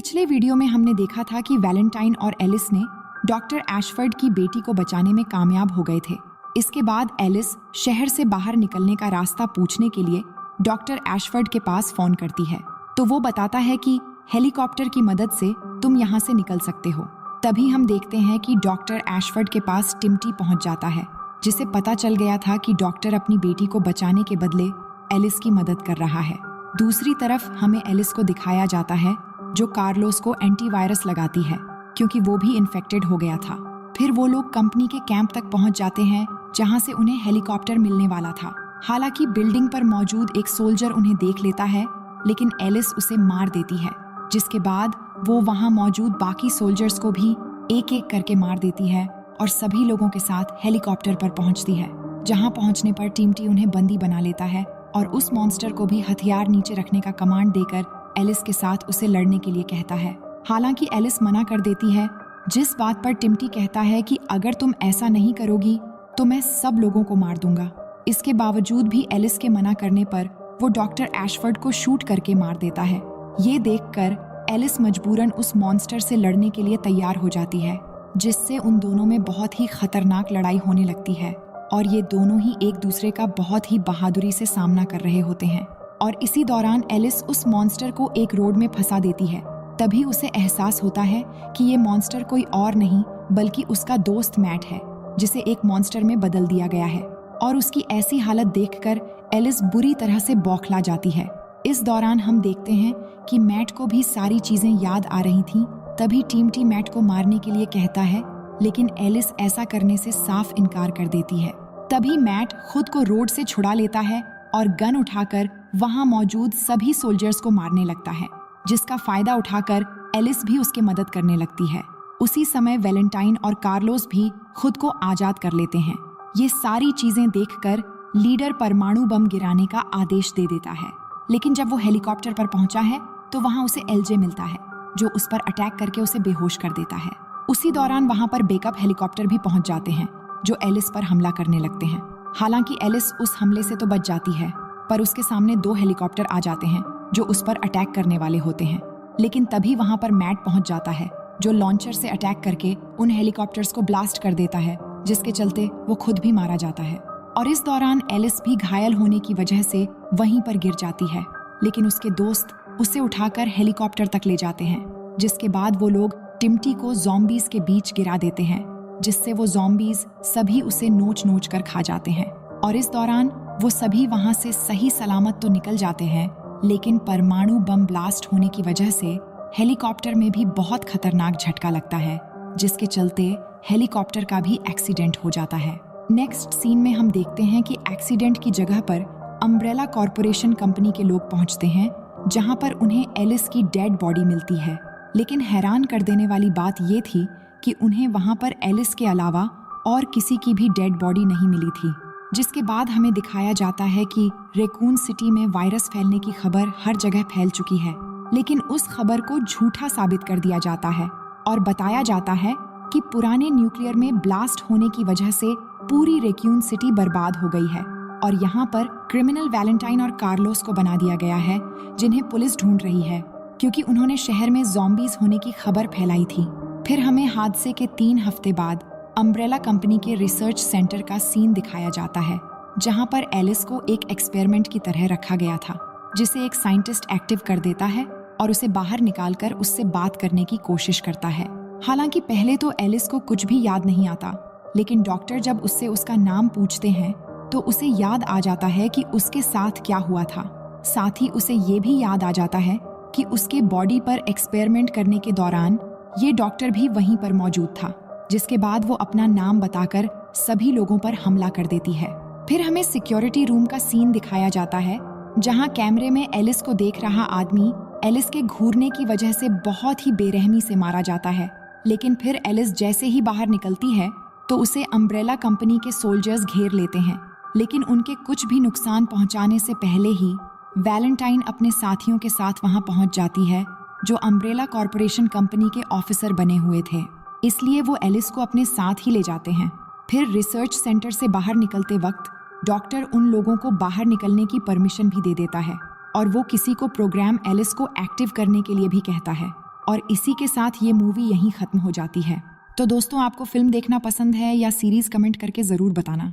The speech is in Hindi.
पिछले वीडियो में हमने देखा था कि वैलेंटाइन और एलिस ने डॉक्टर एशफर्ड की बेटी को बचाने में कामयाब हो गए थे। इसके बाद एलिस शहर से बाहर निकलने का रास्ता पूछने के लिए डॉक्टर एशफर्ड के पास फोन करती है, तो वो बताता है कि हेलीकॉप्टर की मदद से तुम यहाँ से निकल सकते हो। तभी हम देखते हैं कि डॉक्टर एशफर्ड के पास टिम्टी पहुंच जाता है, जिसे पता चल गया था कि डॉक्टर अपनी बेटी को बचाने के बदले एलिस की मदद कर रहा है। दूसरी तरफ हमें एलिस को दिखाया जाता है जो कार्लोस को एंटीवायरस लगाती है, क्योंकि वो भी इन्फेक्टेड हो गया था। फिर वो लोग कंपनी के कैंप तक पहुंच जाते हैं, जहां से उन्हें हेलीकॉप्टर मिलने वाला था। हालांकि बिल्डिंग पर मौजूद एक सोल्जर उन्हें देख लेता है, लेकिन एलिस उसे मार देती है, जिसके बाद वो वहां मौजूद बाकी सोल्जर्स को भी एक एक करके मार देती है और सभी लोगों के साथ हेलीकॉप्टर पर पहुंचती है, जहां पहुंचने पर टिम्टी उन्हें बंदी बना लेता है और उस मॉन्स्टर को भी हथियार नीचे रखने का कमांड देकर एलिस के साथ उसे लड़ने के लिए कहता है। हालांकि एलिस मना कर देती है, जिस बात पर टिम्टी कहता है कि अगर तुम ऐसा नहीं करोगी तो मैं सब लोगों को मार दूंगा। इसके बावजूद भी एलिस के मना करने पर वो डॉक्टर एशफर्ड को शूट करके मार देता है। ये देखकर एलिस मजबूरन उस मॉन्स्टर से लड़ने के लिए तैयार हो जाती है, जिससे उन दोनों में बहुत ही खतरनाक लड़ाई होने लगती है और ये दोनों ही एक दूसरे का बहुत ही बहादुरी से सामना कर रहे होते हैं। और इसी दौरान एलिस उस मॉन्स्टर को एक रोड में फंसा देती है। तभी उसे एहसास होता है कि ये मॉन्स्टर कोई और नहीं बल्कि उसका दोस्त मैट है, जिसे एक मॉन्स्टर में बदल दिया गया है। और उसकी ऐसी हालत देखकर एलिस बुरी तरह से बौखला जाती है। इस दौरान हम देखते हैं कि मैट को भी सारी चीजें याद आ रही थीं। तभी टिम्टी मैट को मारने के लिए कहता है, लेकिन एलिस ऐसा करने से साफ इनकार कर देती है। तभी मैट खुद को रोड से छुड़ा लेता है और गन उठाकर वहां मौजूद सभी सोल्जर्स को मारने लगता है, जिसका फायदा उठाकर एलिस भी उसकी मदद करने लगती है। उसी समय वैलेंटाइन और कार्लोस भी खुद को आजाद कर लेते हैं। ये सारी चीजें देखकर लीडर परमाणु बम गिराने का आदेश दे देता है, लेकिन जब वो हेलीकॉप्टर पर पहुंचा है तो वहां उसे एलजे मिलता है, जो उस पर अटैक करके उसे बेहोश कर देता है। उसी दौरान वहां पर बैकअप हेलीकॉप्टर भी पहुंच जाते हैं, जो एलिस पर हमला करने लगते हैं। हालांकि एलिस उस हमले से तो बच जाती है, पर उसके सामने 2 हेलीकॉप्टर आ जाते हैं जो उस पर अटैक करने वाले होते हैं। लेकिन तभी वहां पर मैट पहुंच जाता है, जो लॉन्चर से अटैक करके उन हेलीकॉप्टर्स को ब्लास्ट कर देता है, जिसके चलते वो खुद भी मारा जाता है। और इस दौरान एलिस भी घायल होने की वजह से वहीं पर गिर जाती है, लेकिन उसके दोस्त उसे उठाकर हेलीकॉप्टर तक ले जाते हैं, जिसके बाद वो लोग टिम्टी को ज़ॉम्बीज के बीच गिरा देते हैं, जिससे वो ज़ॉम्बीज सभी उसे नोच नोच कर खा जाते हैं। और इस दौरान वो सभी वहां से सही सलामत तो निकल जाते हैं, लेकिन परमाणु बम ब्लास्ट होने की वजह से हेलीकॉप्टर में भी बहुत खतरनाक झटका लगता है, जिसके चलते हेलीकॉप्टर का भी एक्सीडेंट हो जाता है। नेक्स्ट सीन में हम देखते हैं कि एक्सीडेंट की जगह पर अम्ब्रेला कॉर्पोरेशन कंपनी के लोग पहुंचते हैं, जहां पर उन्हें एलिस की डेड बॉडी मिलती है। लेकिन हैरान कर देने वाली बात ये थी कि उन्हें वहां पर एलिस के अलावा और किसी की भी डेड बॉडी नहीं मिली थी, जिसके बाद हमें दिखाया जाता है कि रेकून सिटी में वायरस फैलने की खबर हर जगह फैल चुकी है। लेकिन उस खबर को झूठा साबित कर दिया जाता है और बताया जाता है कि पुराने न्यूक्लियर में ब्लास्ट होने की वजह से पूरी रेक्यून सिटी बर्बाद हो गई है और यहाँ पर क्रिमिनल वैलेंटाइन और कार्लोस को बना दिया गया है, जिन्हें पुलिस ढूंढ रही है, क्योंकि उन्होंने शहर में ज़ॉम्बीज होने की खबर फैलाई थी। फिर हमें हादसे के 3 हफ्ते बाद अम्ब्रेला कंपनी के रिसर्च सेंटर का सीन दिखाया जाता है, जहां पर एलिस को एक एक्सपेरिमेंट की तरह रखा गया था, जिसे एक साइंटिस्ट एक्टिव कर देता है और उसे बाहर निकालकर उससे बात करने की कोशिश करता है। हालांकि पहले तो एलिस को कुछ भी याद नहीं आता, लेकिन डॉक्टर जब उससे उसका नाम पूछते हैं तो उसे याद आ जाता है कि उसके साथ क्या हुआ था। साथ ही उसे ये भी याद आ जाता है कि उसके बॉडी पर एक्सपेरिमेंट करने के दौरान ये डॉक्टर भी वहीं पर मौजूद था, जिसके बाद वो अपना नाम बताकर सभी लोगों पर हमला कर देती है। फिर हमें सिक्योरिटी रूम का सीन दिखाया जाता है, जहां कैमरे में एलिस को देख रहा आदमी एलिस के घूरने की वजह से बहुत ही बेरहमी से मारा जाता है। लेकिन फिर एलिस जैसे ही बाहर निकलती है तो उसे अम्ब्रेला कंपनी के सोल्जर्स घेर लेते हैं, लेकिन उनके कुछ भी नुकसान पहुंचाने से पहले ही वैलेंटाइन अपने साथियों के साथ वहां पहुंच जाती है, जो अम्ब्रेला कॉर्पोरेशन कंपनी के ऑफिसर बने हुए थे। इसलिए वो एलिस को अपने साथ ही ले जाते हैं। फिर रिसर्च सेंटर से बाहर निकलते वक्त डॉक्टर उन लोगों को बाहर निकलने की परमिशन भी दे देता है और वो किसी को प्रोग्राम एलिस को एक्टिव करने के लिए भी कहता है। और इसी के साथ ये मूवी यहीं ख़त्म हो जाती है। तो दोस्तों, आपको फिल्म देखना पसंद है या सीरीज़, कमेंट करके ज़रूर बताना।